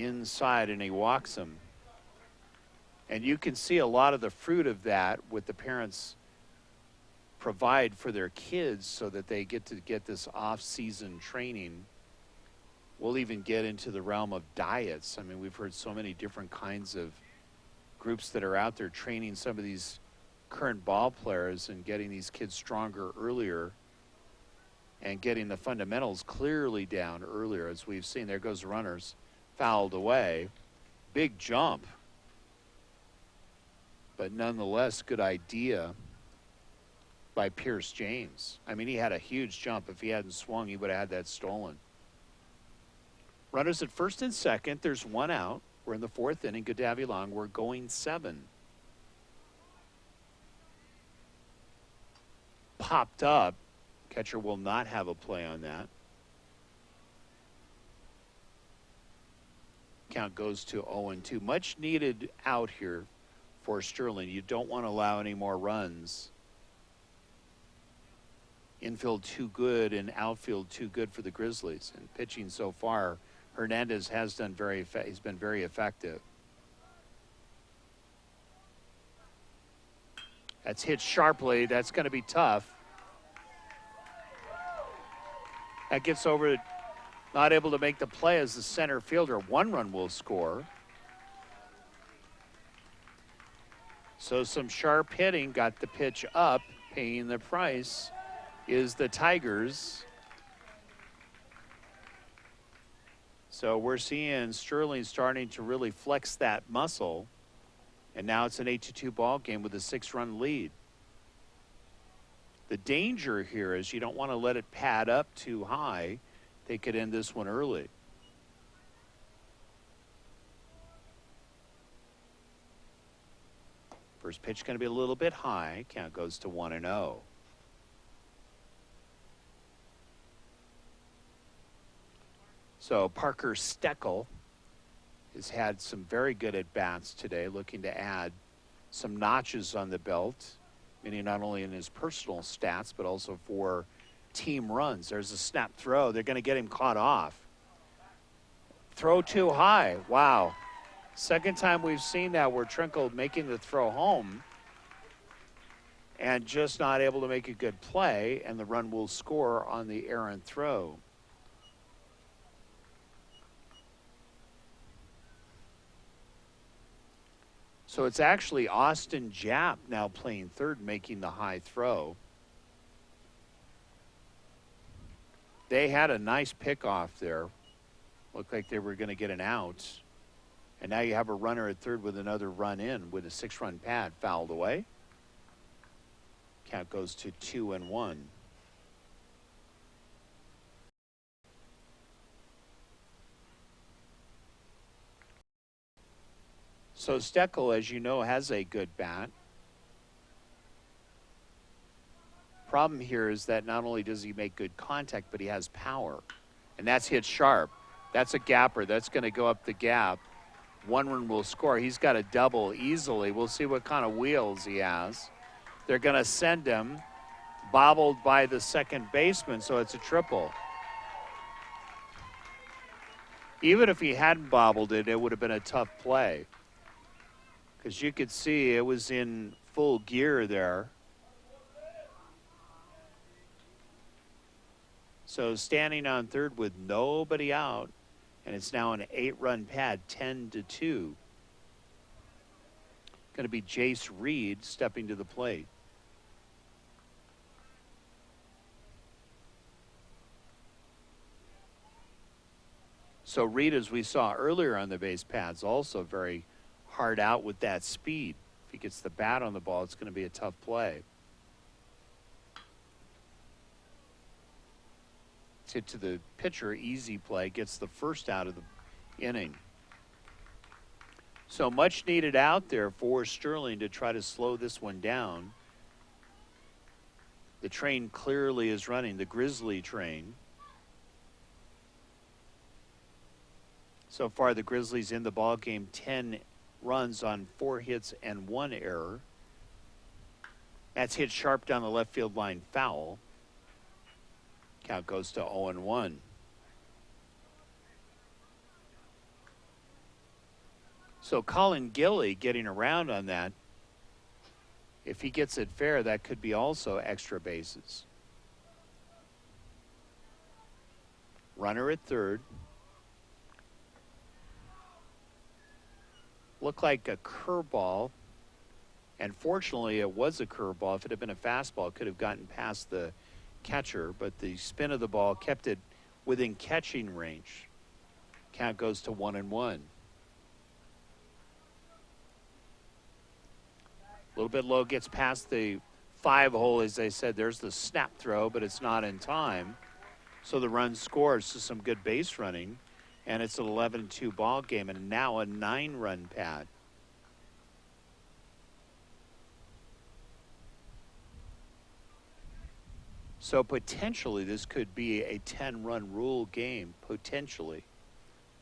inside, and he walks him. And you can see a lot of the fruit of that with the parents provide for their kids so that they get to get this off-season training. We'll even get into the realm of diets. I mean, we've heard so many different kinds of groups that are out there training some of these current ball players and getting these kids stronger earlier and getting the fundamentals clearly down earlier. As we've seen, there goes runners, fouled away. Big jump. But nonetheless, good idea by Pierce James. I mean, he had a huge jump. If he hadn't swung, he would have had that stolen. Runners at first and second. There's one out. We're in the fourth inning. Good to have you along. We're going 7. Popped up. Catcher will not have a play on that. Count goes to 0-2. Much needed out here for Sterling. You don't want to allow any more runs. Infield too good and outfield too good for the Grizzlies. And pitching so far, Hernandez has done he's been very effective. That's hit sharply. That's going to be tough. That gets over, not able to make the play as the center fielder. 1 run will score. So some sharp hitting, got the pitch up, paying the price is the Tigers. So we're seeing Sterling starting to really flex that muscle. And now it's an 8-2 ball game with a 6-run lead. The danger here is you don't want to let it pad up too high. They could end this one early. First pitch going to be a little bit high. Count goes to 1-0. So Parker Steckel has had some very good at-bats today, looking to add some notches on the belt, meaning not only in his personal stats, but also for team runs. There's a snap throw. They're going to get him caught off. Throw too high. Wow. Second time we've seen that where Trinkle making the throw home and just not able to make a good play, and the run will score on the errant throw. So it's actually Austin Japp now playing third, making the high throw. They had a nice pickoff there. Looked like they were going to get an out. And now you have a runner at third with another run in with a 6-run pad fouled away. Count goes to 2-1. So Steckel, as you know, has a good bat. Problem here is that not only does he make good contact, but he has power. And that's hit sharp. That's a gapper. That's going to go up the gap. 1 run will score. He's got a double easily. We'll see what kind of wheels he has. They're going to send him, bobbled by the second baseman, so it's a triple. Even if he hadn't bobbled it, it would have been a tough play. Because you could see it was in full gear there. So standing on third with nobody out, and it's now an 8-run pad, 10-2. Going to be Jace Reed stepping to the plate. So Reed, as we saw earlier on the base pads, also very hard out with that speed. If he gets the bat on the ball, it's going to be a tough play. It's hit to the pitcher, easy play, gets the first out of the inning. So much needed out there for Sterling to try to slow this one down. The train clearly is running, the Grizzly train. So far, the Grizzlies in the ball game, 10 runs on 4 hits and 1 error. That's hit sharp down the left field line, foul. Count goes to 0-1. So Colin Gilly getting around on that. If he gets it fair, that could be also extra bases. Runner at third. Looked like a curveball. And fortunately, it was a curveball. If it had been a fastball, it could have gotten past the catcher. But the spin of the ball kept it within catching range. Count goes to 1-1. A little bit low, gets past the 5 hole, as they said. There's the snap throw, but it's not in time. So the run scores to some good base running. And it's an 11-2 ball game, and now a 9-run pad. So potentially this could be a 10-run rule game, potentially.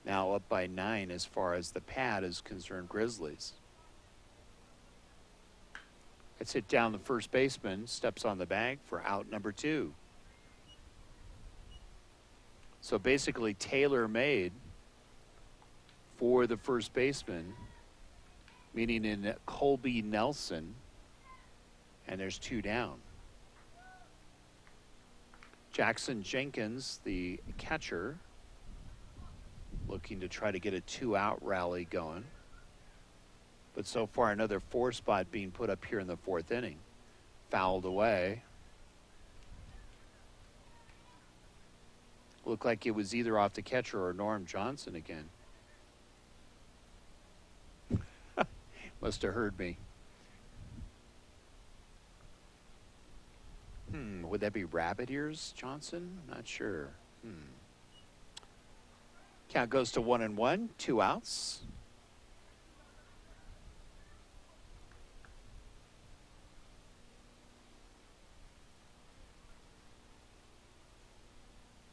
Now up by 9 as far as the pad is concerned, Grizzlies. It's hit down the first baseman, steps on the bag for out number 2. So basically tailor-made for the first baseman, meaning in Colby Nelson, and there's 2 down. Jackson Jenkins, the catcher, looking to try to get a 2-out rally going. But so far another 4 spot being put up here in the 4th inning. Fouled away. Looked like it was either off the catcher or Norm Johnson again. Must have heard me. Would that be Rabbit Ears Johnson? Not sure. Count goes to 1-1, 2 outs.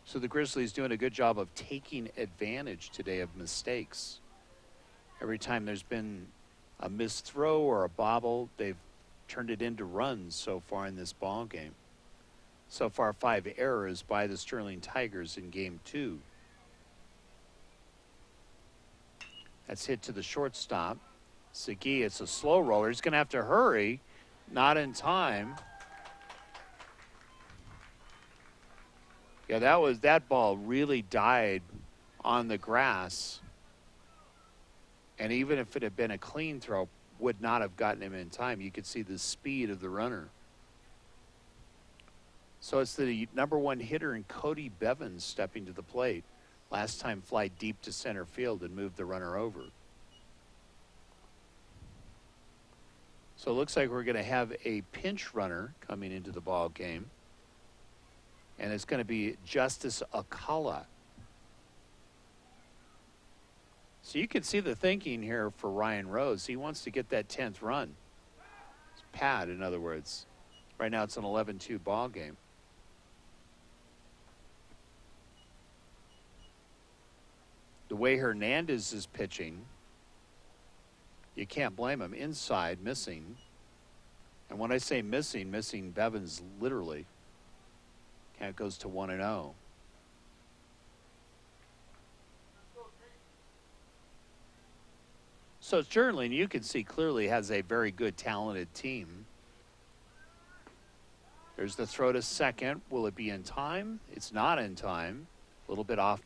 So the Grizzlies doing a good job of taking advantage today of mistakes. Every time there's been a missed throw or a bobble, they've turned it into runs so far in this ball game. So far 5 errors by the Sterling Tigers in game 2. That's hit to the shortstop. Segui, it's a slow roller. He's going to have to hurry. Not in time. Yeah, that ball really died on the grass. And even if it had been a clean throw, would not have gotten him in time. You could see the speed of the runner. So it's the number 1 hitter in Cody Bevins stepping to the plate. Last time fly deep to center field and moved the runner over. So it looks like we're going to have a pinch runner coming into the ball game. And it's going to be Justice Alcala. So you can see the thinking here for Ryan Rose. He wants to get that 10th run. It's pad, in other words. Right now it's an 11-2 ball game. The way Hernandez is pitching, you can't blame him. Inside, missing. And when I say missing Bevins literally. Count goes to 1-0. So Sterling, you can see clearly has a very good, talented team. There's the throw to second. Will it be in time? It's not in time. A little bit off.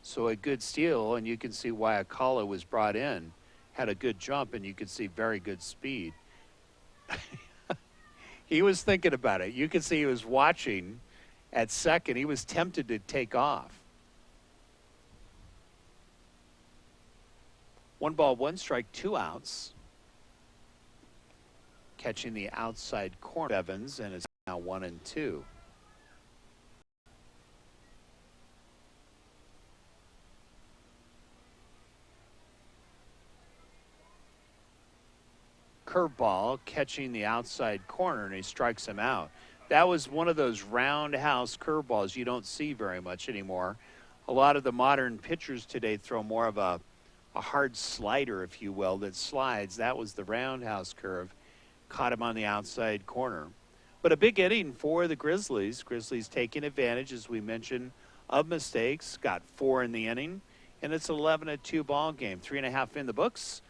So a good steal, and you can see why Alcala was brought in. Had a good jump, and you can see very good speed. He was thinking about it. You can see he was watching at second. He was tempted to take off. 1 ball, 1 strike, 2 outs. Catching the outside corner, Evans, and it's now 1-2. Curveball catching the outside corner, and he strikes him out. That was one of those roundhouse curveballs you don't see very much anymore. A lot of the modern pitchers today throw more of a hard slider, if you will, that slides. That was the roundhouse curve. Caught him on the outside corner. But a big inning for the Grizzlies. Grizzlies taking advantage, as we mentioned, of mistakes. Got 4 in the inning, and it's an 11-2 ball game. 3.5 in the books.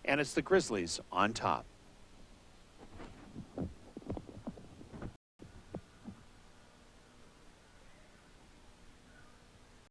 and it's the Grizzlies on top.